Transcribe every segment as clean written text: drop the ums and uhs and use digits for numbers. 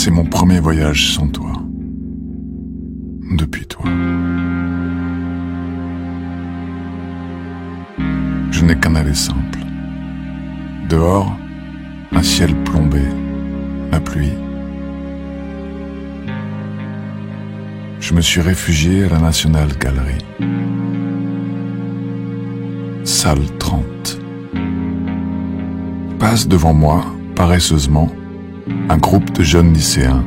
C'est mon premier voyage sans toi. Depuis toi. Je n'ai qu'un aller simple. Dehors, un ciel plombé, la pluie. Je me suis réfugié à la National Gallery. Salle 30. Passe devant moi, paresseusement, un groupe de jeunes lycéens,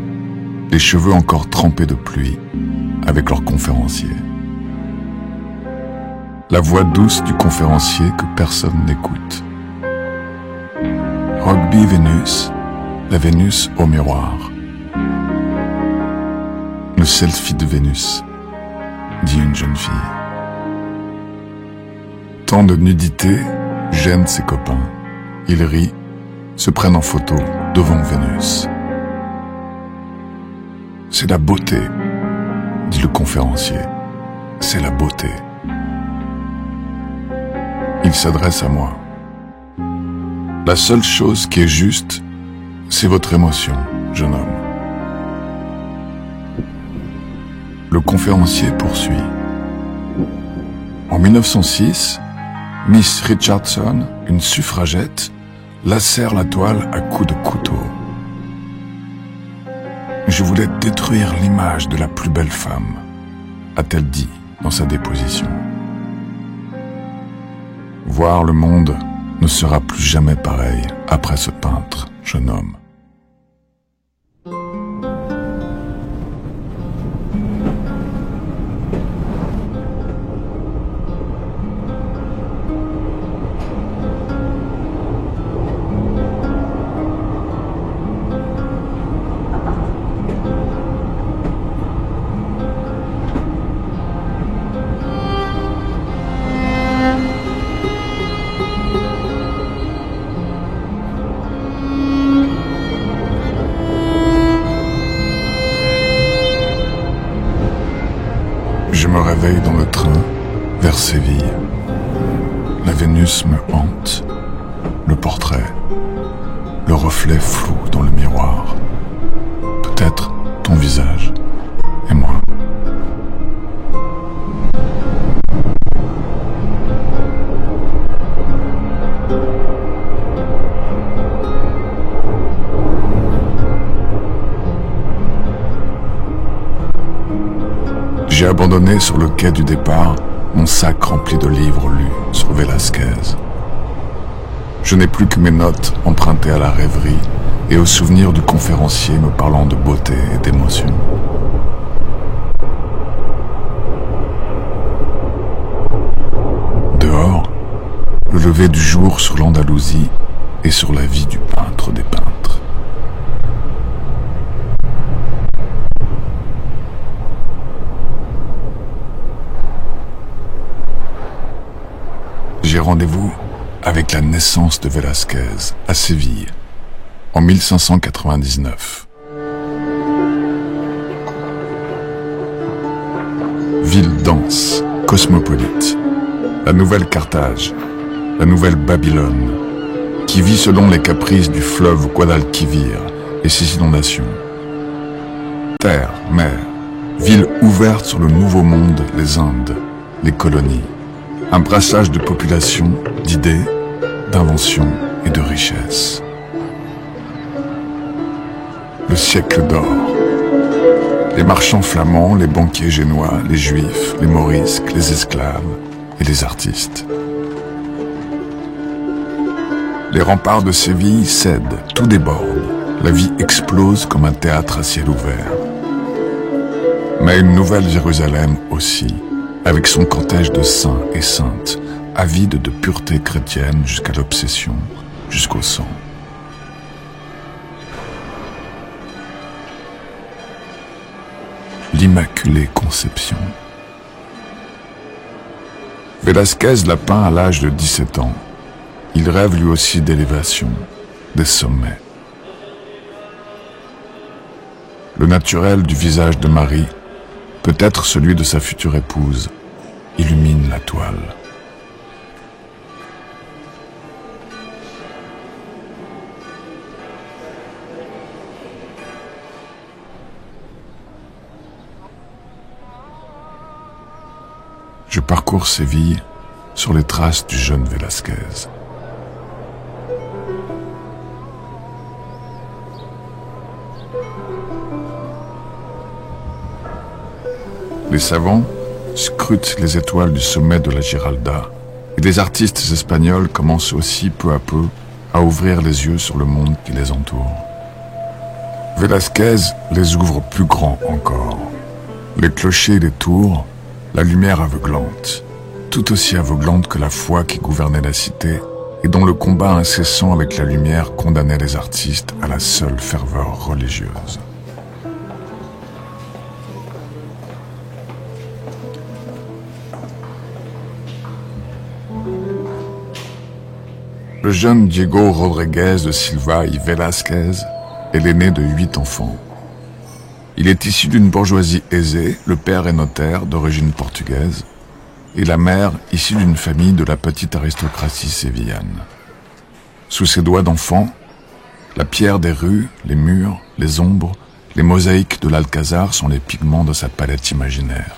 les cheveux encore trempés de pluie, avec leur conférencier. La voix douce du conférencier que personne n'écoute. Rugby Vénus, la Vénus au miroir. Le selfie de Vénus, dit une jeune fille. Tant de nudité gêne ses copains. Ils rient, se prennent en photo devant Vénus. C'est la beauté, dit le conférencier. C'est la beauté. Il s'adresse à moi. La seule chose qui est juste, c'est votre émotion, jeune homme. Le conférencier poursuit. En 1906, Miss Richardson, une suffragette, lacère la toile à coups de couteau. Je voulais détruire l'image de la plus belle femme, a-t-elle dit dans sa déposition. Voir le monde ne sera plus jamais pareil après ce peintre, jeune homme. Je me réveille dans le train vers Séville. La Vénus me hante, le portrait, le reflet flou dans le miroir. Peut-être ton visage et moi. J'ai abandonné sur le quai du départ mon sac rempli de livres lus sur Velázquez. Je n'ai plus que mes notes empruntées à la rêverie et au souvenir du conférencier me parlant de beauté et d'émotion. Dehors, le lever du jour sur l'Andalousie et sur la vie du peintre des peintres. J'ai rendez-vous avec la naissance de Velázquez à Séville en 1599. Ville dense, cosmopolite, la nouvelle Carthage, la nouvelle Babylone, qui vit selon les caprices du fleuve Guadalquivir et ses inondations. Terre, mer, ville ouverte sur le nouveau monde, les Indes, les colonies. Un brassage de population, d'idées, d'inventions et de richesses. Le siècle d'or. Les marchands flamands, les banquiers génois, les juifs, les morisques, les esclaves et les artistes. Les remparts de Séville cèdent, tout déborde. La vie explose comme un théâtre à ciel ouvert. Mais une nouvelle Jérusalem aussi, avec son cortège de saints et saintes, avide de pureté chrétienne jusqu'à l'obsession, jusqu'au sang. L'Immaculée Conception. Velázquez l'a peint à l'âge de 17 ans. Il rêve lui aussi d'élévation, des sommets. Le naturel du visage de Marie, peut-être celui de sa future épouse, illumine la toile. parcours Séville sur les traces du jeune Velázquez. Les savants scrutent les étoiles du sommet de la Giralda et les artistes espagnols commencent aussi peu à peu à ouvrir les yeux sur le monde qui les entoure. Velázquez les ouvre plus grands encore. Les clochers et les tours, la lumière aveuglante, tout aussi aveuglante que la foi qui gouvernait la cité et dont le combat incessant avec la lumière condamnait les artistes à la seule ferveur religieuse. Le jeune Diego Rodríguez de Silva y Velázquez est l'aîné de 8 enfants. Il est issu d'une bourgeoisie aisée, le père est notaire d'origine portugaise, et la mère issue d'une famille de la petite aristocratie sévillane. Sous ses doigts d'enfant, la pierre des rues, les murs, les ombres, les mosaïques de l'Alcazar sont les pigments de sa palette imaginaire.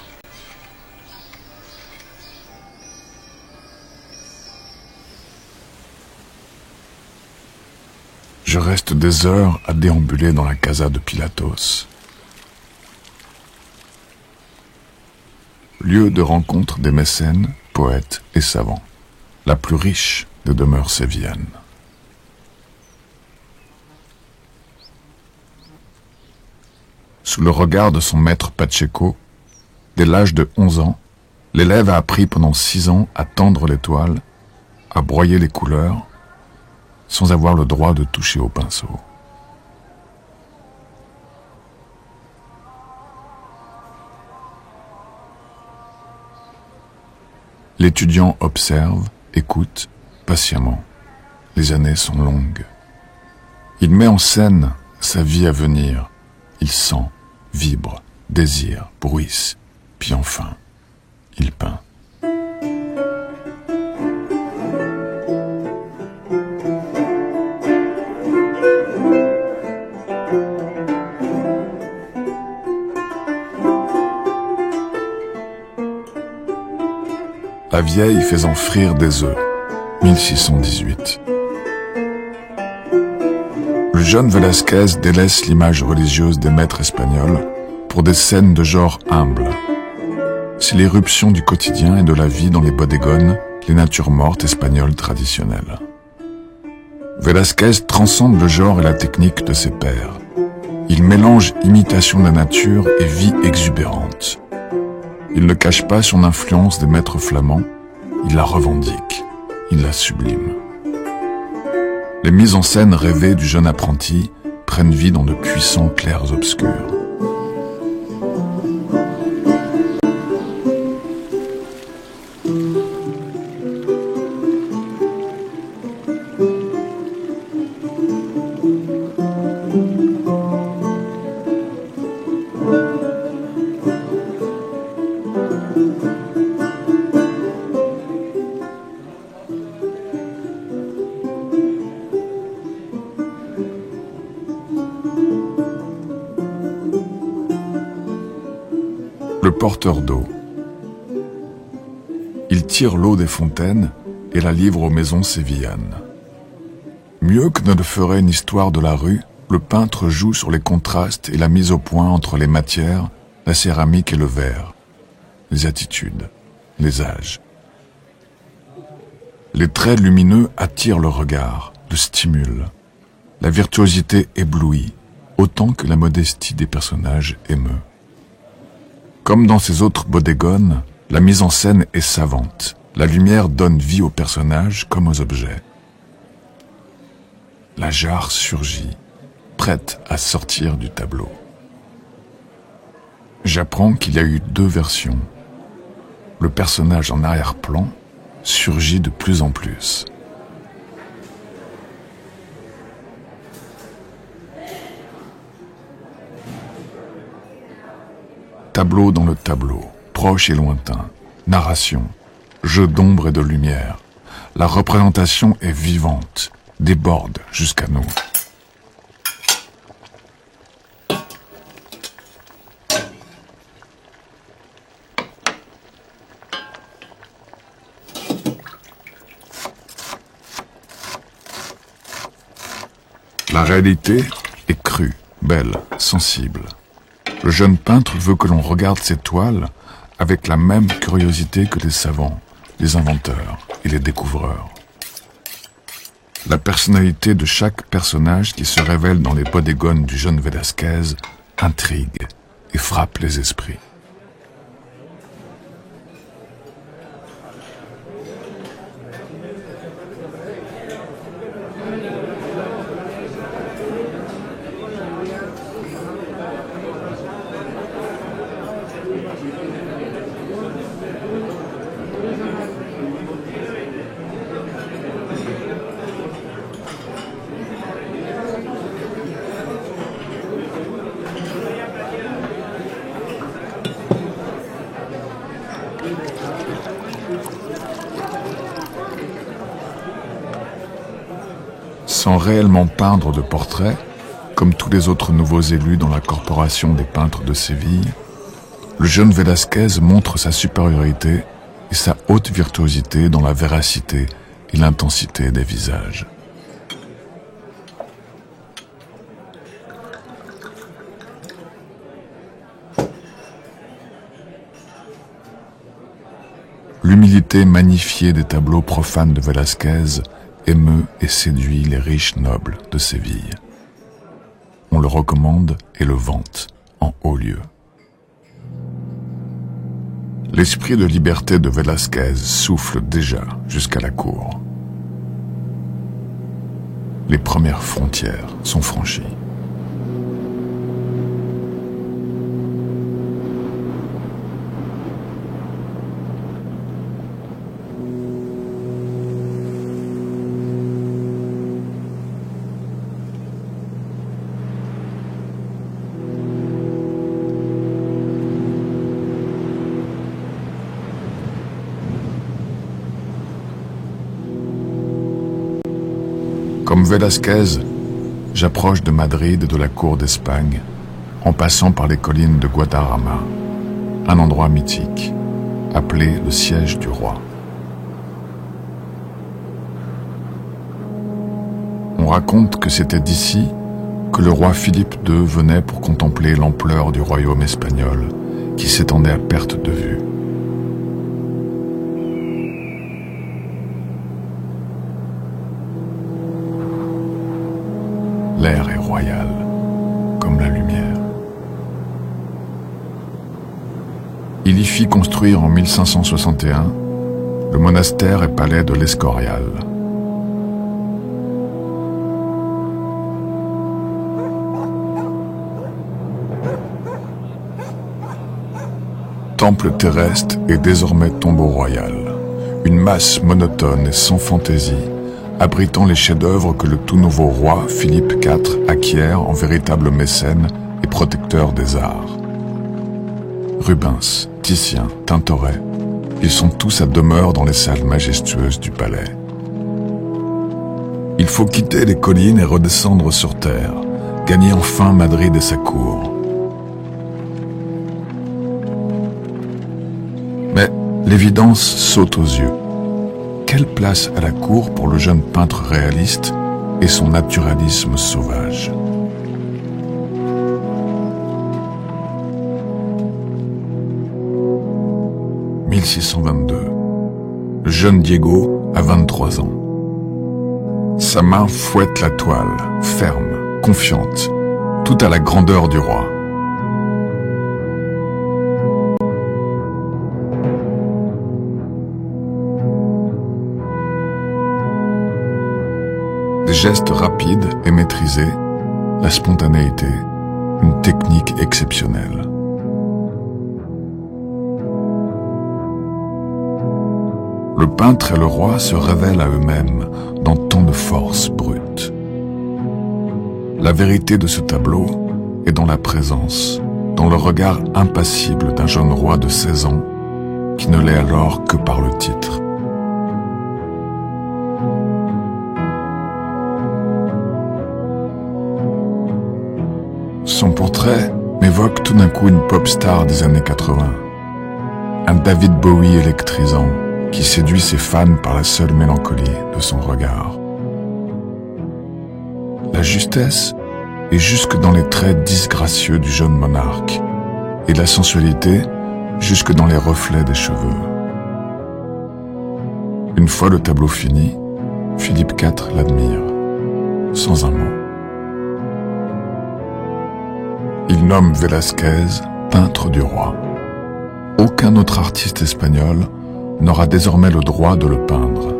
Je reste des heures à déambuler dans la casa de Pilatos. Lieu de rencontre des mécènes, poètes et savants, la plus riche des demeures sévillanes. Sous le regard de son maître Pacheco, dès l'âge de 11 ans, l'élève a appris pendant 6 ans à tendre l'étoile, à broyer les couleurs, sans avoir le droit de toucher au pinceau. L'étudiant observe, écoute, patiemment. Les années sont longues. Il met en scène sa vie à venir. Il sent, vibre, désire, bruisse, puis enfin, il peint. La vieille faisant frire des œufs, 1618. Le jeune Velázquez délaisse l'image religieuse des maîtres espagnols pour des scènes de genre humble. C'est l'éruption du quotidien et de la vie dans les bodegones, les natures mortes espagnoles traditionnelles. Velázquez transcende le genre et la technique de ses pairs. Il mélange imitation de la nature et vie exubérante. Il ne cache pas son influence des maîtres flamands, il la revendique, il la sublime. Les mises en scène rêvées du jeune apprenti prennent vie dans de puissants clairs obscurs. Le porteur d'eau. Il tire l'eau des fontaines et la livre aux maisons sévillanes. Mieux que ne le ferait une histoire de la rue, le peintre joue sur les contrastes et la mise au point entre les matières, la céramique et le verre, les attitudes, les âges. Les traits lumineux attirent le regard, le stimulent. La virtuosité éblouit, autant que la modestie des personnages émeut. Comme dans ses autres bodegones, la mise en scène est savante. La lumière donne vie aux personnages comme aux objets. La jarre surgit, prête à sortir du tableau. J'apprends qu'il y a eu 2 versions. Le personnage en arrière-plan surgit de plus en plus. Tableau dans le tableau, proche et lointain, narration, jeu d'ombre et de lumière. La représentation est vivante, déborde jusqu'à nous. La réalité est crue, belle, sensible. Le jeune peintre veut que l'on regarde ses toiles avec la même curiosité que les savants, les inventeurs et les découvreurs. La personnalité de chaque personnage qui se révèle dans les bodegones du jeune Velázquez intrigue et frappe les esprits. Sans réellement peindre de portrait, comme tous les autres nouveaux élus dans la corporation des peintres de Séville, le jeune Velázquez montre sa supériorité et sa haute virtuosité dans la véracité et l'intensité des visages. L'humilité magnifiée des tableaux profanes de Velázquez émeut et séduit les riches nobles de Séville. On le recommande et le vante en haut lieu. L'esprit de liberté de Velázquez souffle déjà jusqu'à la cour. Les premières frontières sont franchies. Comme Velázquez, j'approche de Madrid et de la cour d'Espagne, en passant par les collines de Guadarrama, un endroit mythique, appelé le siège du roi. On raconte que c'était d'ici que le roi Philippe II venait pour contempler l'ampleur du royaume espagnol, qui s'étendait à perte de vue. L'air est royal, comme la lumière. Il y fit construire en 1561 le monastère et palais de l'Escorial. Temple terrestre et désormais tombeau royal, une masse monotone et sans fantaisie, abritant les chefs-d'œuvre que le tout nouveau roi Philippe IV acquiert en véritable mécène et protecteur des arts. Rubens, Titien, Tintoret, ils sont tous à demeure dans les salles majestueuses du palais. Il faut quitter les collines et redescendre sur terre, gagner enfin Madrid et sa cour. Mais l'évidence saute aux yeux. Quelle place à la cour pour le jeune peintre réaliste et son naturalisme sauvage? « 1622. Le jeune Diego a 23 ans. Sa main fouette la toile, ferme, confiante, tout à la grandeur du roi. Des gestes rapides et maîtrisés, la spontanéité, une technique exceptionnelle. Le peintre et le roi se révèlent à eux-mêmes dans tant de force brute. La vérité de ce tableau est dans la présence, dans le regard impassible d'un jeune roi de 16 ans qui ne l'est alors que par le titre. Son portrait m'évoque tout d'un coup une pop star des années 80, un David Bowie électrisant qui séduit ses fans par la seule mélancolie de son regard. la justesse est jusque dans les traits disgracieux du jeune monarque, et la sensualité jusque dans les reflets des cheveux. Une fois le tableau fini, Philippe IV l'admire, sans un mot. Il nomme Velázquez peintre du roi. Aucun autre artiste espagnol n'aura désormais le droit de le peindre,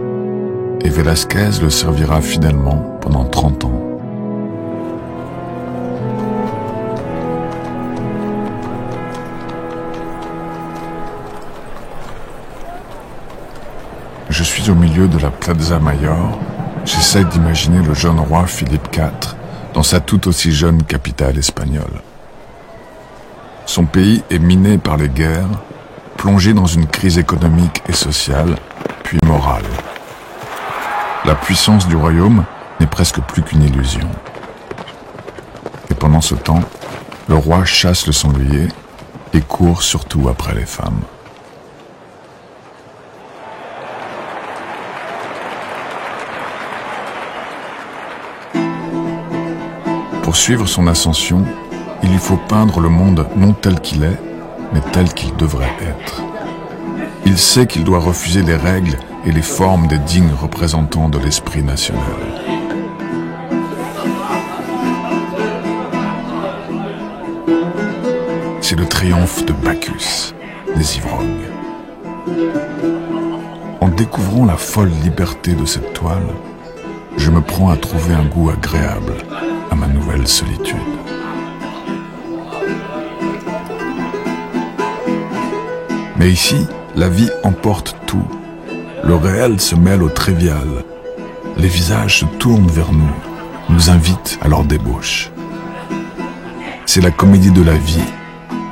et Velázquez le servira fidèlement pendant 30 ans. Je suis au milieu de la Plaza Mayor, j'essaie d'imaginer le jeune roi Philippe IV dans sa tout aussi jeune capitale espagnole. Son pays est miné par les guerres, plongé dans une crise économique et sociale, puis morale. La puissance du royaume n'est presque plus qu'une illusion. Et pendant ce temps, le roi chasse le sanglier et court surtout après les femmes. Pour suivre son ascension, il lui faut peindre le monde non tel qu'il est, mais tel qu'il devrait être. Il sait qu'il doit refuser les règles et les formes des dignes représentants de l'esprit national. C'est le triomphe de Bacchus, des ivrognes. En découvrant la folle liberté de cette toile, je me prends à trouver un goût agréable à ma nouvelle solitude. Mais ici, la vie emporte tout. Le réel se mêle au trivial. Les visages se tournent vers nous, nous invitent à leur débauche. C'est la comédie de la vie,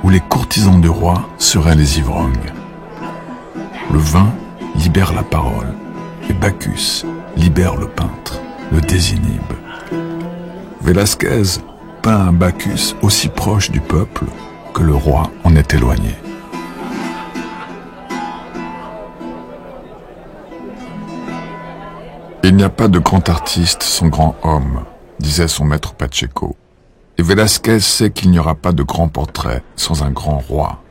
où les courtisans du roi seraient les ivrognes. Le vin libère la parole, et Bacchus libère le peintre, le désinhibe. Velázquez peint un Bacchus aussi proche du peuple que le roi en est éloigné. Il n'y a pas de grand artiste sans grand homme, disait son maître Pacheco. Et Velázquez sait qu'il n'y aura pas de grand portrait sans un grand roi.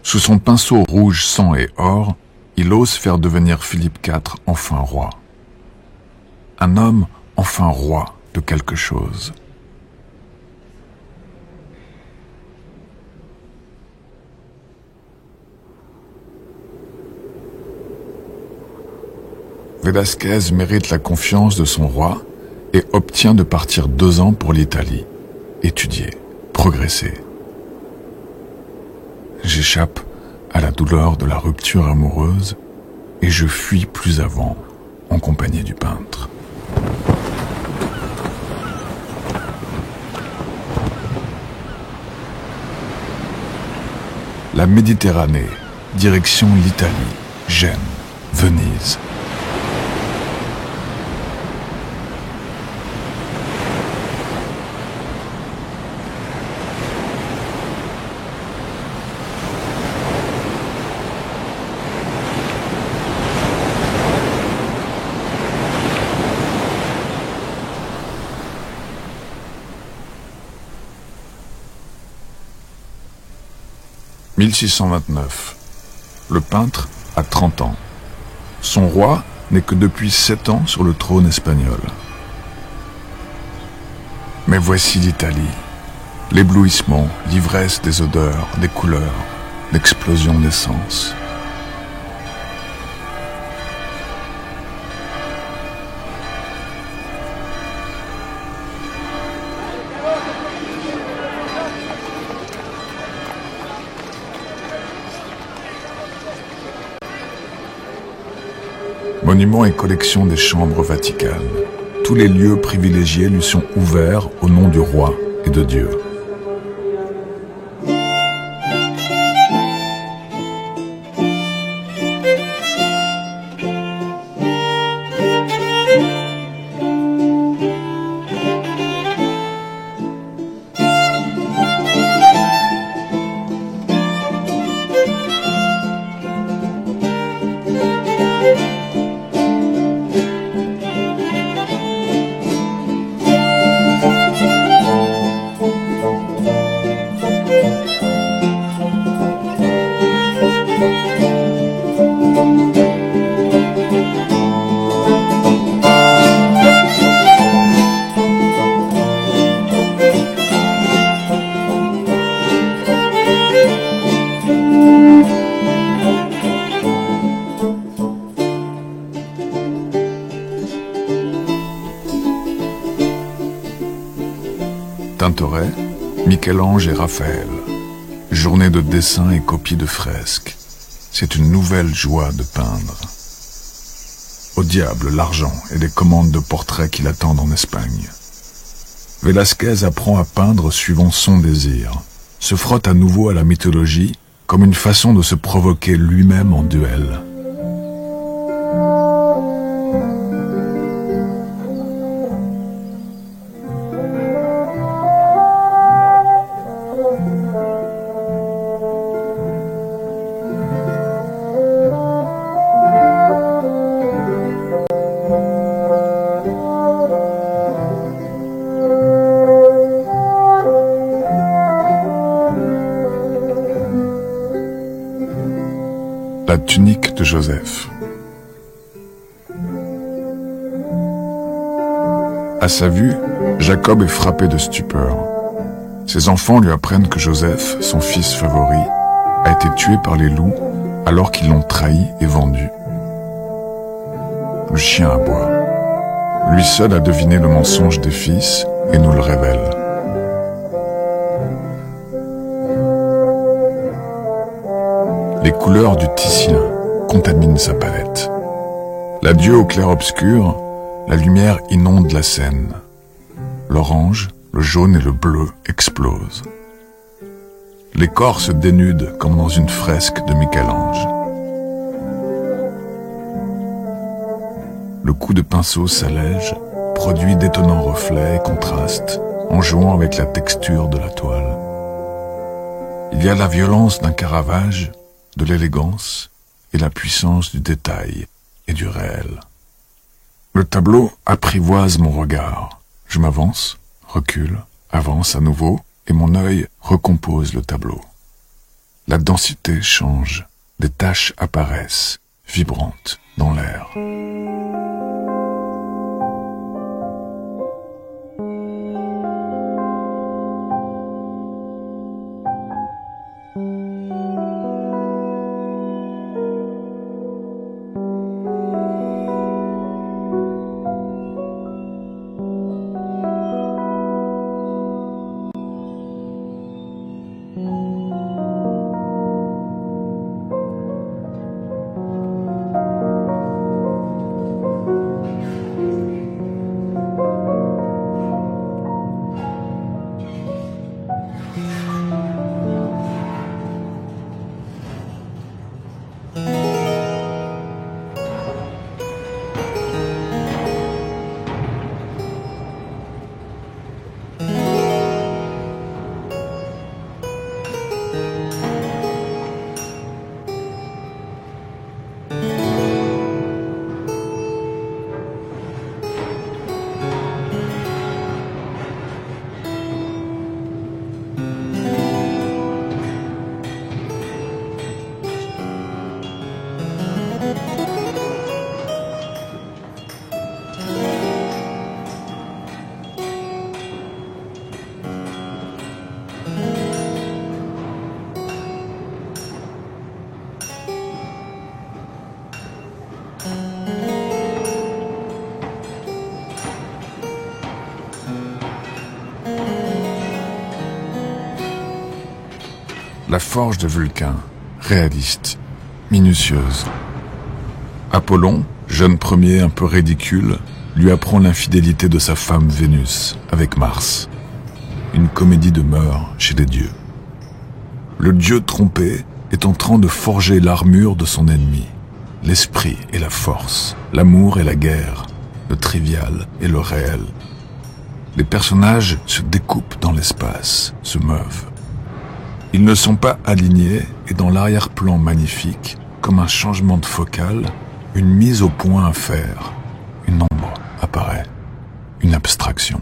Sous son pinceau rouge, sang et or, il ose faire devenir Philippe IV enfin roi. Un homme enfin roi de quelque chose. Velázquez mérite la confiance de son roi et obtient de partir 2 ans pour l'Italie, étudier, progresser. J'échappe à la douleur de la rupture amoureuse et je fuis plus avant en compagnie du peintre. La Méditerranée, direction l'Italie, Gênes, Venise. « 1629. Le peintre a 30 ans. Son roi n'est que depuis 7 ans sur le trône espagnol. Mais voici l'Italie. L'éblouissement, l'ivresse des odeurs, des couleurs, l'explosion des sens. Monuments et collections des chambres vaticanes. Tous les lieux privilégiés lui sont ouverts au nom du roi et de Dieu. Tintoret, Michel-Ange et Raphaël. Journée de dessin et copie de fresques. C'est une nouvelle joie de peindre. Au diable l'argent et les commandes de portraits qui l'attendent en Espagne. Velázquez apprend à peindre suivant son désir, se frotte à nouveau à la mythologie comme une façon de se provoquer lui-même en duel. La tunique de Joseph. À sa vue, Jacob est frappé de stupeur. Ses enfants lui apprennent que Joseph, son fils favori, a été tué par les loups alors qu'ils l'ont trahi et vendu. Le chien aboie. Lui seul a deviné le mensonge des fils et nous le révèle. Les couleurs du Titien contaminent sa palette. L'adieu au clair-obscur, la lumière inonde la scène. L'orange, le jaune et le bleu explosent. Les corps se dénudent comme dans une fresque de Michel-Ange. Le coup de pinceau s'allège, produit d'étonnants reflets et contrastes, en jouant avec la texture de la toile. Il y a la violence d'un Caravage, de l'élégance et la puissance du détail et du réel. Le tableau apprivoise mon regard. Je m'avance, recule, avance à nouveau, et mon œil recompose le tableau. La densité change, des taches apparaissent, vibrantes, dans l'air. La forge de Vulcain, réaliste, minutieuse. Apollon, jeune premier un peu ridicule, lui apprend l'infidélité de sa femme Vénus avec Mars. Une comédie de mœurs chez les dieux. Le dieu trompé est en train de forger l'armure de son ennemi. L'esprit et la force, l'amour et la guerre, le trivial et le réel. Les personnages se découpent dans l'espace, se meuvent. Ils ne sont pas alignés et dans l'arrière-plan magnifique, comme un changement de focale, une mise au point à faire. Une ombre apparaît, une abstraction.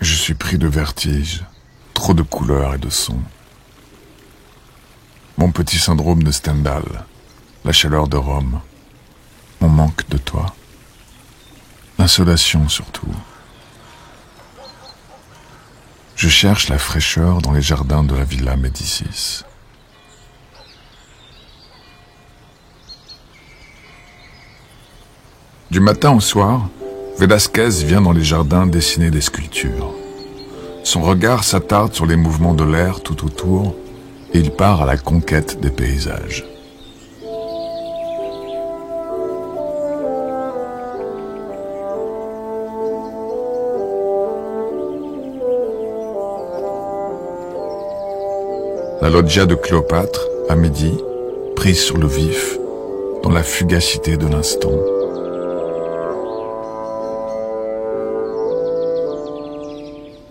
Je suis pris de vertige, trop de couleurs et de sons. Mon petit syndrome de Stendhal, la chaleur de Rome. On manque de toi. L'insolation surtout. Je cherche la fraîcheur dans les jardins de la Villa Médicis. Du matin au soir, Velázquez vient dans les jardins dessiner des sculptures. Son regard s'attarde sur les mouvements de l'air tout autour et il part à la conquête des paysages. La loggia de Cléopâtre, à midi, prise sur le vif, dans la fugacité de l'instant.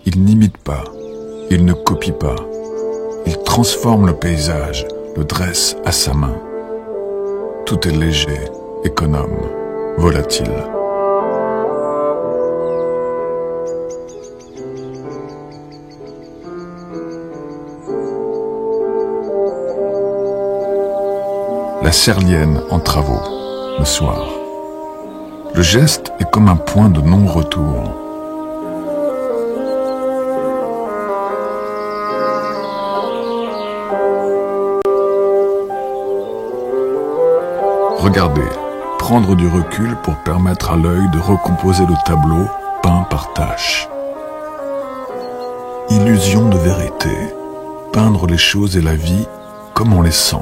Il n'imite pas, il ne copie pas, il transforme le paysage, le dresse à sa main. Tout est léger, économe, volatile. La Serlienne en travaux, le soir. Le geste est comme un point de non-retour. Regarder, prendre du recul pour permettre à l'œil de recomposer le tableau peint par tâches. Illusion de vérité, peindre les choses et la vie comme on les sent.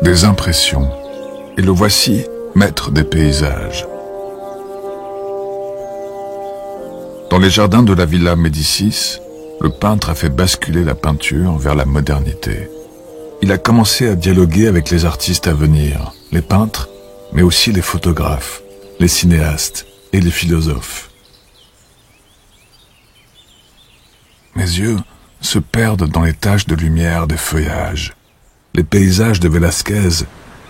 Des impressions, et le voici, maître des paysages. Dans les jardins de la Villa Médicis, le peintre a fait basculer la peinture vers la modernité. Il a commencé à dialoguer avec les artistes à venir, les peintres, mais aussi les photographes, les cinéastes et les philosophes. Mes yeux se perdent dans les taches de lumière des feuillages. Les paysages de Velázquez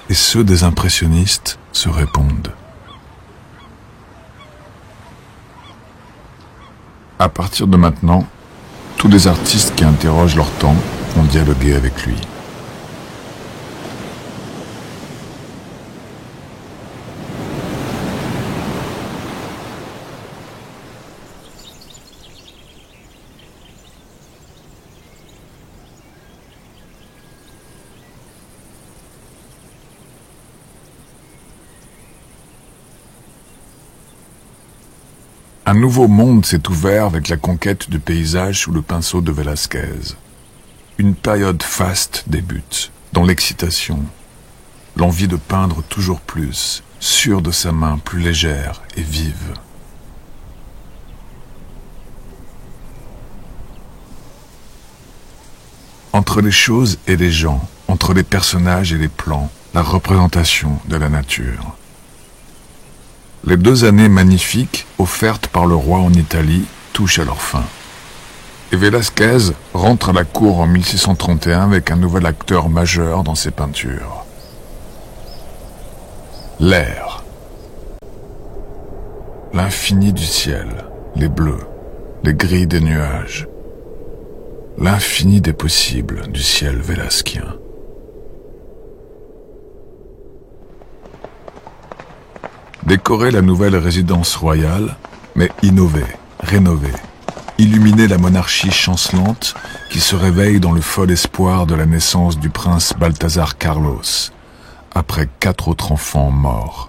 et ceux des impressionnistes se répondent. À partir de maintenant, tous les artistes qui interrogent leur temps vont dialoguer avec lui. Un nouveau monde s'est ouvert avec la conquête du paysage sous le pinceau de Velázquez. Une période faste débute, dans l'excitation, l'envie de peindre toujours plus, sûr de sa main plus légère et vive. Entre les choses et les gens, entre les personnages et les plans, la représentation de la nature. Les 2 années magnifiques offertes par le roi en Italie touchent à leur fin. Et Velázquez rentre à la cour en 1631 avec un nouvel acteur majeur dans ses peintures. L'air. L'infini du ciel, les bleus, les gris des nuages. L'infini des possibles du ciel vélasquien. Décorer la nouvelle résidence royale, mais innover, rénover, illuminer la monarchie chancelante qui se réveille dans le fol espoir de la naissance du prince Balthazar Carlos, après 4 autres enfants morts.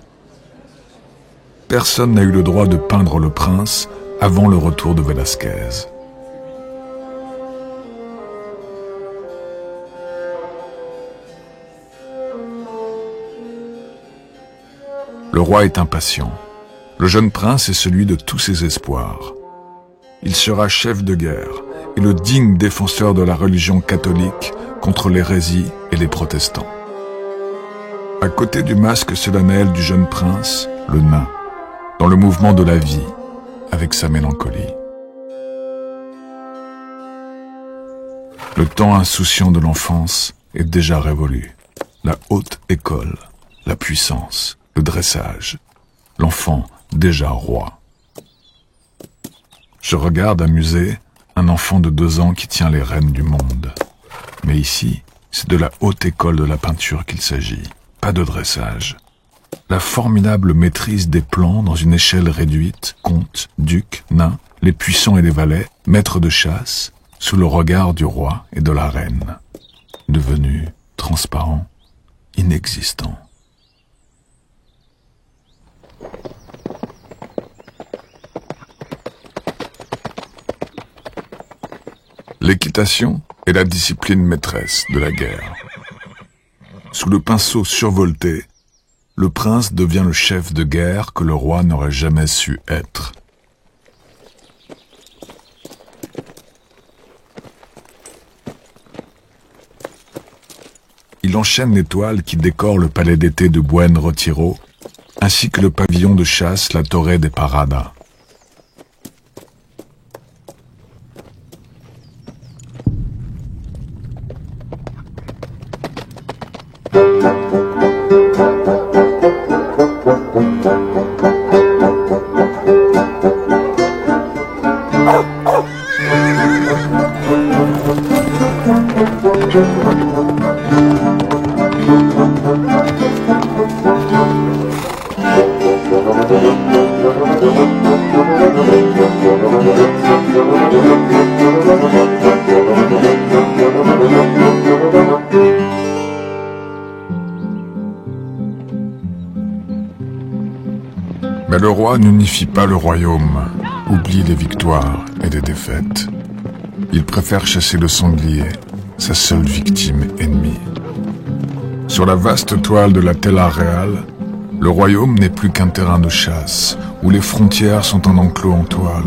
Personne n'a eu le droit de peindre le prince avant le retour de Velázquez. Le roi est impatient. Le jeune prince est celui de tous ses espoirs. Il sera chef de guerre et le digne défenseur de la religion catholique contre l'hérésie et les protestants. À côté du masque solennel du jeune prince, le nain, dans le mouvement de la vie, avec sa mélancolie. Le temps insouciant de l'enfance est déjà révolu. La haute école, la puissance, le dressage, l'enfant déjà roi. Je regarde amusé un enfant de 2 ans qui tient les rênes du monde. Mais ici, c'est de la haute école de la peinture qu'il s'agit, pas de dressage. la formidable maîtrise des plans dans une échelle réduite, comtes, ducs, nains, les puissants et les valets, maîtres de chasse, sous le regard du roi et de la reine, devenus transparents, inexistants. L'équitation est la discipline maîtresse de la guerre. Sous le pinceau survolté, le prince devient le chef de guerre que le roi n'aurait jamais su être. Il enchaîne les toiles qui décorent le palais d'été de Buen Retiro, ainsi que le pavillon de chasse La Torre de Parada. Mais le roi n'unifie pas le royaume, oublie les victoires et les défaites. Il préfère chasser le sanglier, sa seule victime ennemie. Sur la vaste toile de la Tela Real, le royaume n'est plus qu'un terrain de chasse, où les frontières sont un enclos en toile,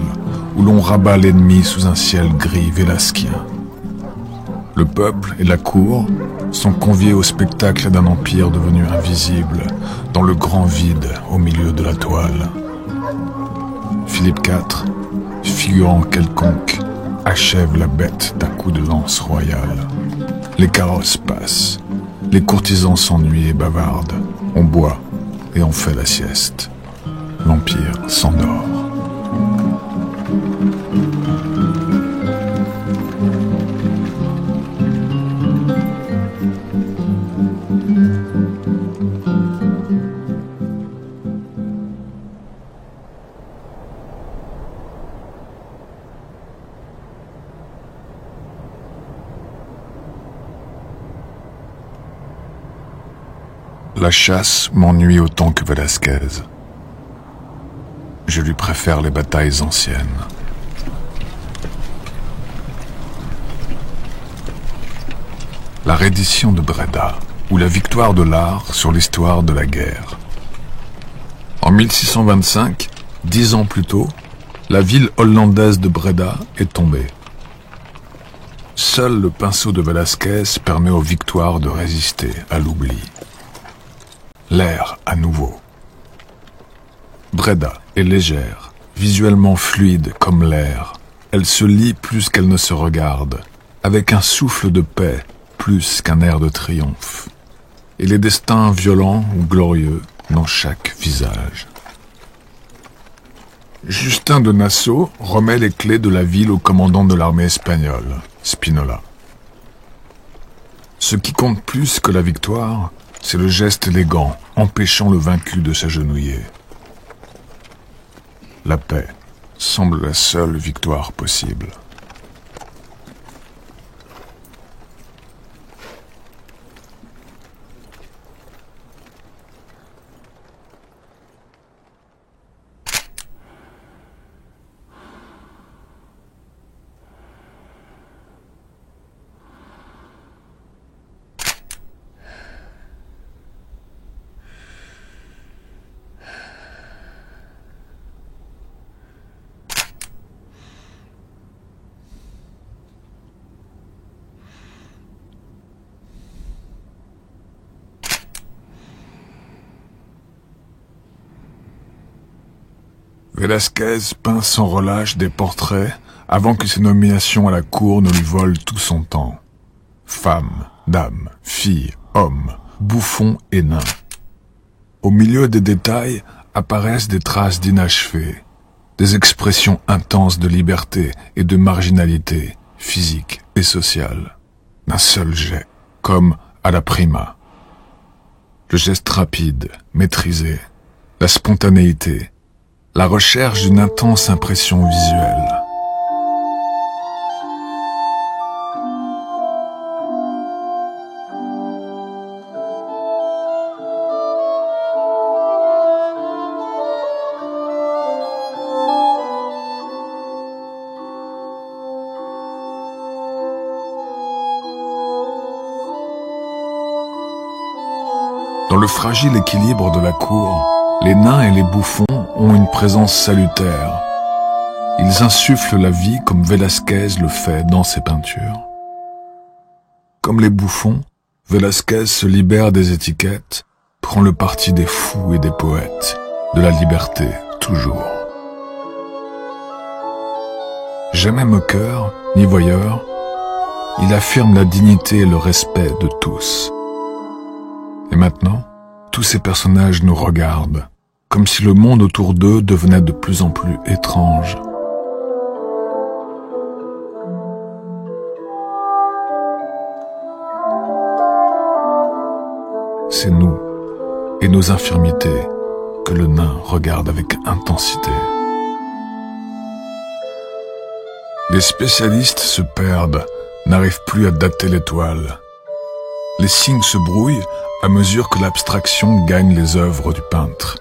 où l'on rabat l'ennemi sous un ciel gris vélasquien. Le peuple et la cour sont conviés au spectacle d'un empire devenu invisible, dans le grand vide au milieu de la toile. Philippe IV, figurant quelconque, achève la bête d'un coup de lance royal. Les carrosses passent, les courtisans s'ennuient et bavardent, on boit et on fait la sieste. L'empire s'endort. La chasse m'ennuie autant que Velasquez. Je lui préfère les batailles anciennes. La reddition de Breda, ou la victoire de l'art sur l'histoire de la guerre. En 1625, 10 ans plus tôt, la ville hollandaise de Breda est tombée. Seul le pinceau de Velasquez permet aux victoires de résister à l'oubli. L'air à nouveau. Breda est légère, visuellement fluide comme l'air. Elle se lie plus qu'elle ne se regarde, avec un souffle de paix plus qu'un air de triomphe. Et les destins violents ou glorieux dans chaque visage. Justin de Nassau remet les clés de la ville au commandant de l'armée espagnole, Spinola. Ce qui compte plus que la victoire, c'est le geste élégant, empêchant le vaincu de s'agenouiller. La paix semble la seule victoire possible. Velasquez peint sans relâche des portraits avant que ses nominations à la cour ne lui volent tout son temps. Femmes, dames, filles, hommes, bouffons et nains. Au milieu des détails apparaissent des traces d'inachevé, des expressions intenses de liberté et de marginalité, physique et sociale, d'un seul jet, comme à la prima. le geste rapide, maîtrisé, la spontanéité, la recherche d'une intense impression visuelle. Dans le fragile équilibre de la cour, les nains et les bouffons ont une présence salutaire. Ils insufflent la vie comme Velázquez le fait dans ses peintures. Comme les bouffons, Velázquez se libère des étiquettes, prend le parti des fous et des poètes, de la liberté toujours. Jamais moqueur, ni voyeur, il affirme la dignité et le respect de tous. Et maintenant, tous ces personnages nous regardent, comme si le monde autour d'eux devenait de plus en plus étrange. C'est nous et nos infirmités que le nain regarde avec intensité. Les spécialistes se perdent, n'arrivent plus à dater l'étoile. Les signes se brouillent à mesure que l'abstraction gagne les œuvres du peintre.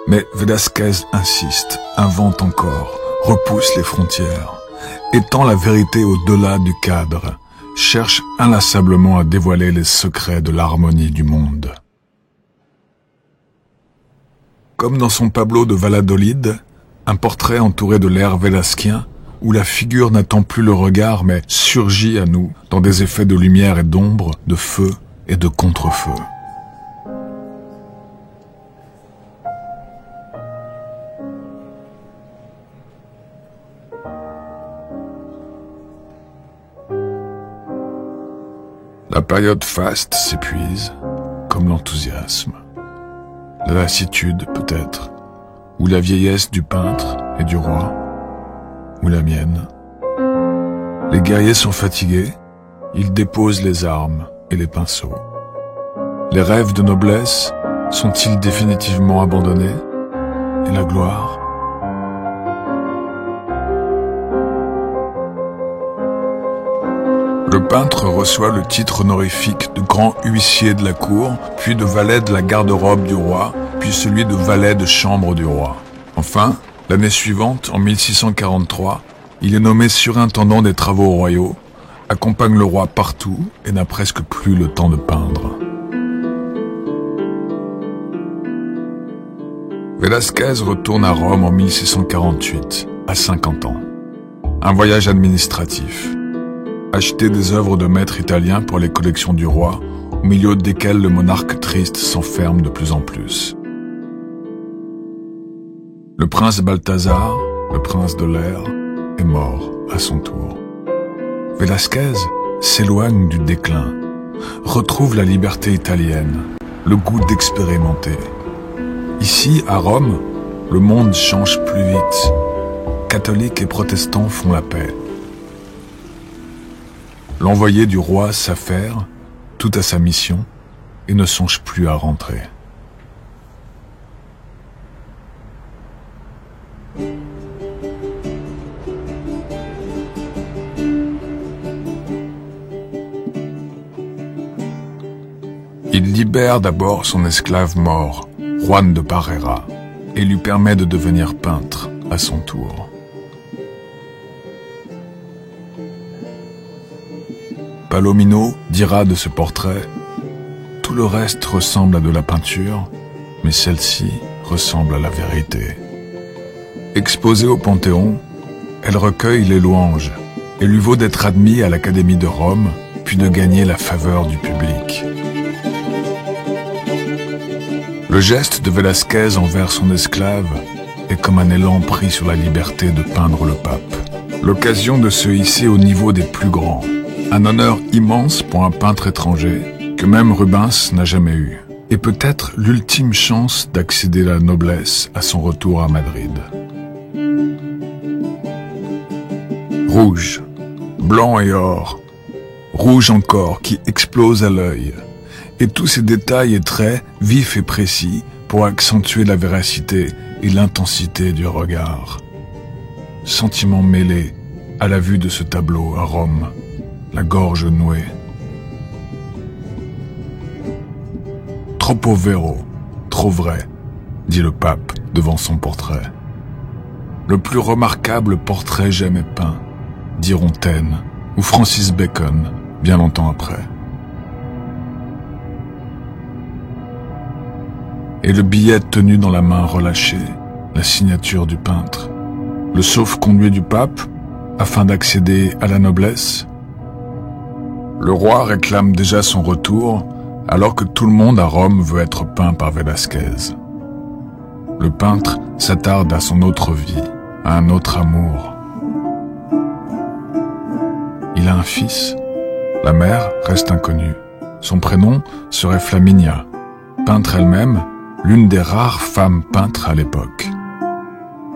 Mais Velázquez insiste, invente encore, repousse les frontières, étend la vérité au-delà du cadre, cherche inlassablement à dévoiler les secrets de l'harmonie du monde. Comme dans son Pablo de Valladolid, un portrait entouré de l'air vélasquien, où la figure n'attend plus le regard mais surgit à nous dans des effets de lumière et d'ombre, de feu et de contre-feu. La période faste s'épuise, comme l'enthousiasme. La lassitude peut-être, ou la vieillesse du peintre et du roi, ou la mienne. Les guerriers sont fatigués, ils déposent les armes et les pinceaux. Les rêves de noblesse sont-ils définitivement abandonnés? Et la gloire? Le peintre reçoit le titre honorifique de grand huissier de la cour, puis de valet de la garde-robe du roi, puis celui de valet de chambre du roi. Enfin, l'année suivante, en 1643, il est nommé surintendant des travaux royaux, accompagne le roi partout et n'a presque plus le temps de peindre. Velázquez retourne à Rome en 1648, à 50 ans. Un voyage administratif. Acheter des œuvres de maîtres italiens pour les collections du roi, au milieu desquelles le monarque triste s'enferme de plus en plus. Le prince Balthazar, le prince de l'air, est mort à son tour. Velázquez s'éloigne du déclin, retrouve la liberté italienne, le goût d'expérimenter. Ici, à Rome, le monde change plus vite. Catholiques et protestants font la paix. L'envoyé du roi s'affaire, tout à sa mission, et ne songe plus à rentrer. Il libère d'abord son esclave mort, Juan de Parera, et lui permet de devenir peintre à son tour. Palomino dira de ce portrait « Tout le reste ressemble à de la peinture, mais celle-ci ressemble à la vérité. » Exposée au Panthéon, elle recueille les louanges et lui vaut d'être admis à l'Académie de Rome, puis de gagner la faveur du public. Le geste de Velázquez envers son esclave est comme un élan pris sur la liberté de peindre le pape. L'occasion de se hisser au niveau des plus grands, Un honneur immense pour un peintre étranger que même Rubens n'a jamais eu. Et peut-être l'ultime chance d'accéder à la noblesse à son retour à Madrid. Rouge, blanc et or, rouge encore qui explose à l'œil, et tous ces détails et traits vifs et précis pour accentuer la véracité et l'intensité du regard. Sentiments mêlés à la vue de ce tableau à Rome, la gorge nouée. Troppo vero, trop vrai, dit le pape devant son portrait. Le plus remarquable portrait jamais peint, diront Taine ou Francis Bacon, bien longtemps après. Et le billet tenu dans la main relâchée, la signature du peintre, le sauf-conduit du pape, afin d'accéder à la noblesse. Le roi réclame déjà son retour, alors que tout le monde à Rome veut être peint par Velázquez. Le peintre s'attarde à son autre vie, à un autre amour. Il a un fils. La mère reste inconnue. Son prénom serait Flaminia, peintre elle-même, l'une des rares femmes peintres à l'époque.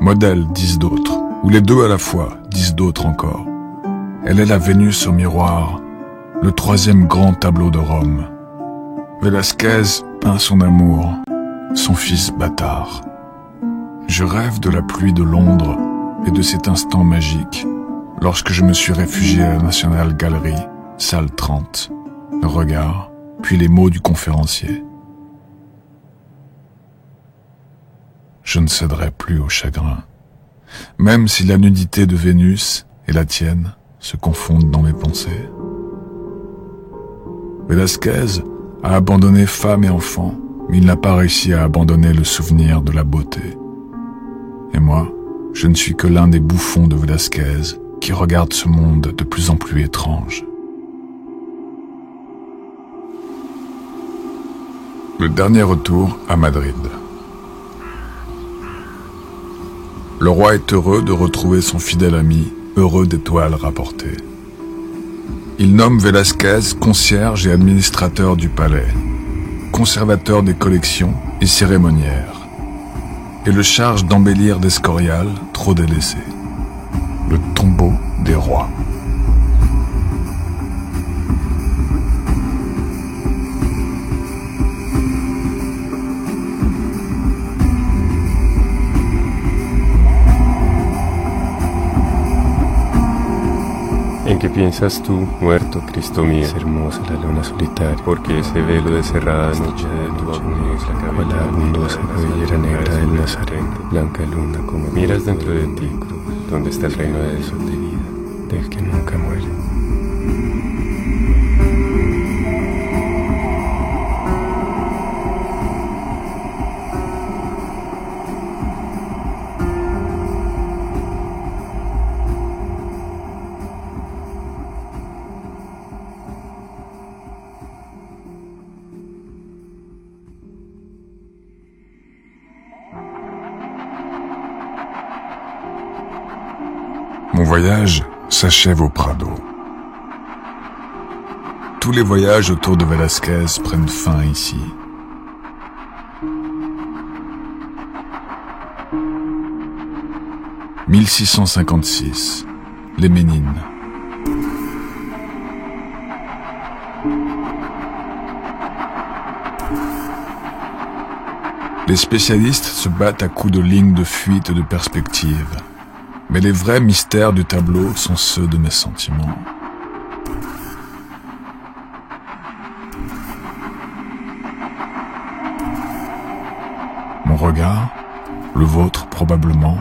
Modèle, disent d'autres, ou les deux à la fois, disent d'autres encore. Elle est la Vénus au miroir, le troisième grand tableau de Rome. Velázquez peint son amour, son fils bâtard. Je rêve de la pluie de Londres et de cet instant magique, lorsque je me suis réfugié à la National Gallery, salle 30. Le regard, puis les mots du conférencier. Je ne céderai plus au chagrin, même si la nudité de Vénus et la tienne se confondent dans mes pensées. Velázquez a abandonné femme et enfant, mais il n'a pas réussi à abandonner le souvenir de la beauté. Et moi, je ne suis que l'un des bouffons de Velázquez qui regarde ce monde de plus en plus étrange. Le dernier retour à Madrid. Le roi est heureux de retrouver son fidèle ami, heureux des toiles rapportées. Il nomme Velázquez concierge et administrateur du palais, conservateur des collections et cérémoniaire, et le charge d'embellir d'Escorial trop délaissé, le tombeau des rois. ¿En qué piensas tú, muerto, Cristo mío? Es hermosa la luna solitaria, porque ese velo de cerrada noche de tu agonía, cual la abundosa cabellera negra del Nazareno, blanca luna como miras dentro de ti, donde está el reino del sol de vida, del que nunca muere. Mon voyage s'achève au Prado. Tous les voyages autour de Velázquez prennent fin ici. « 1656, les Ménines. Les spécialistes se battent à coups de lignes de fuite et de perspective. Mais les vrais mystères du tableau sont ceux de mes sentiments. Mon regard, le vôtre probablement,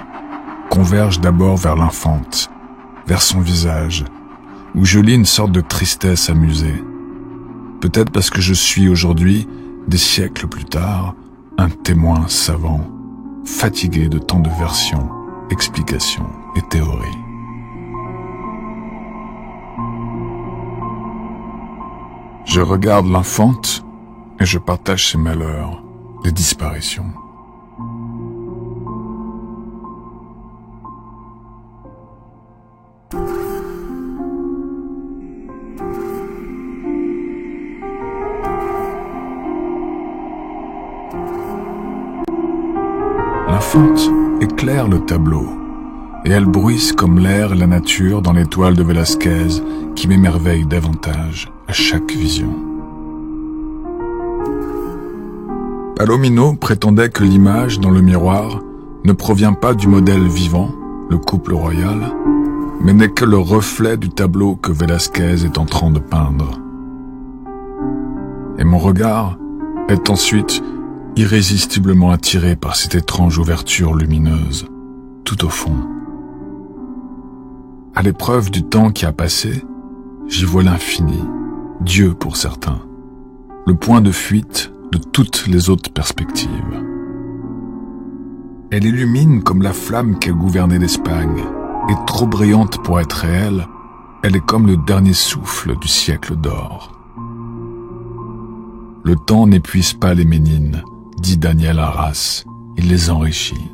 converge d'abord vers l'infante, vers son visage, où je lis une sorte de tristesse amusée. Peut-être parce que je suis aujourd'hui, des siècles plus tard, un témoin savant, fatigué de tant de versions, explications et théories. Je regarde l'enfante et je partage ses malheurs, les disparitions. fente éclaire le tableau, et elle bruisse comme l'air et la nature dans les toiles de Velázquez qui m'émerveillent davantage à chaque vision. Palomino prétendait que l'image dans le miroir ne provient pas du modèle vivant, le couple royal, mais n'est que le reflet du tableau que Velázquez est en train de peindre. Et mon regard est ensuite irrésistiblement attiré par cette étrange ouverture lumineuse, tout au fond. À l'épreuve du temps qui a passé, j'y vois l'infini, Dieu pour certains, le point de fuite de toutes les autres perspectives. Elle illumine comme la flamme qui a gouverné l'Espagne, et trop brillante pour être réelle, elle est comme le dernier souffle du siècle d'or. Le temps n'épuise pas les Ménines, dit Daniel Arras, il les enrichit.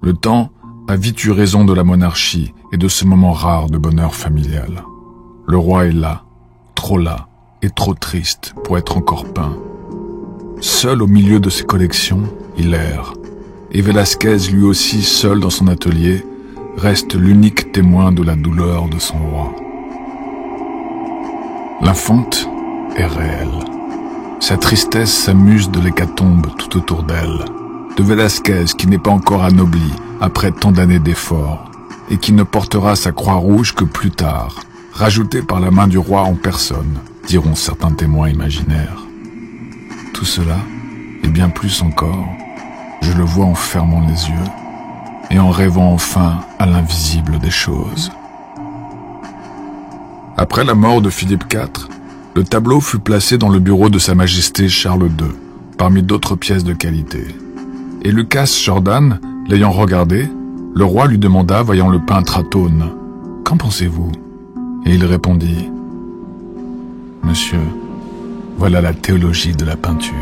Le temps a vite eu raison de la monarchie et de ce moment rare de bonheur familial. Le roi est là et trop triste pour être encore peint. Seul au milieu de ses collections, il erre, et Velázquez, lui aussi seul dans son atelier, reste l'unique témoin de la douleur de son roi. L'infante est réelle. Sa tristesse s'amuse de l'hécatombe tout autour d'elle, de Velázquez qui n'est pas encore anobli après tant d'années d'efforts, et qui ne portera sa croix rouge que plus tard, rajoutée par la main du roi en personne, diront certains témoins imaginaires. Tout cela, et bien plus encore, je le vois en fermant les yeux, et en rêvant enfin à l'invisible des choses. Après la mort de Philippe IV, le tableau fut placé dans le bureau de Sa Majesté Charles II, parmi d'autres pièces de qualité. Et Lucas Jordan, l'ayant regardé, le roi lui demanda, voyant le peintre atone, « Qu'en pensez-vous » Et il répondit, « Monsieur, voilà la théologie de la peinture. »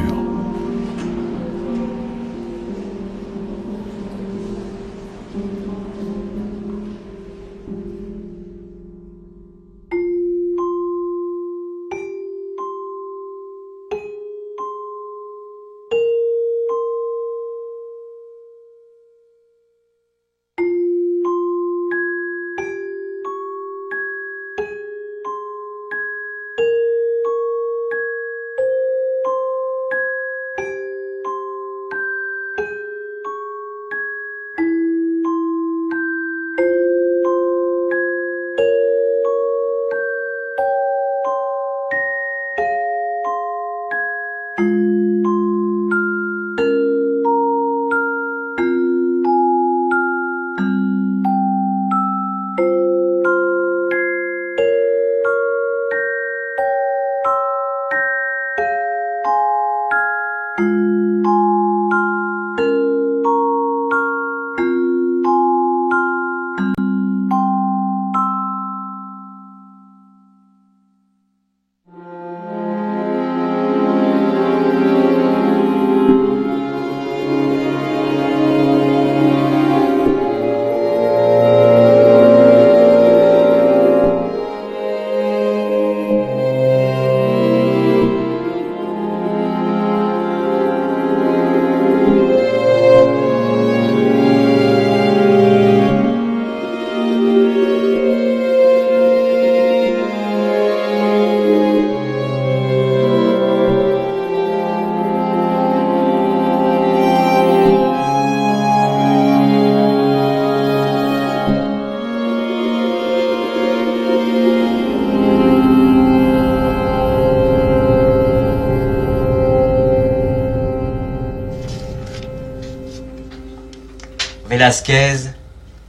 Velázquez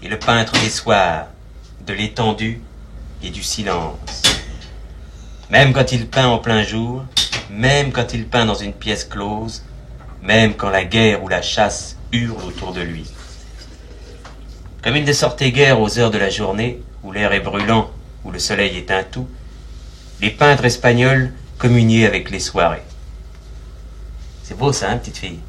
est le peintre des soirs, de l'étendue et du silence. Même quand il peint en plein jour, même quand il peint dans une pièce close, même quand la guerre ou la chasse hurle autour de lui. Comme il ne sortait guère aux heures de la journée, où l'air est brûlant, où le soleil éteint tout, les peintres espagnols communiaient avec les soirées. C'est beau ça, hein, petite fille?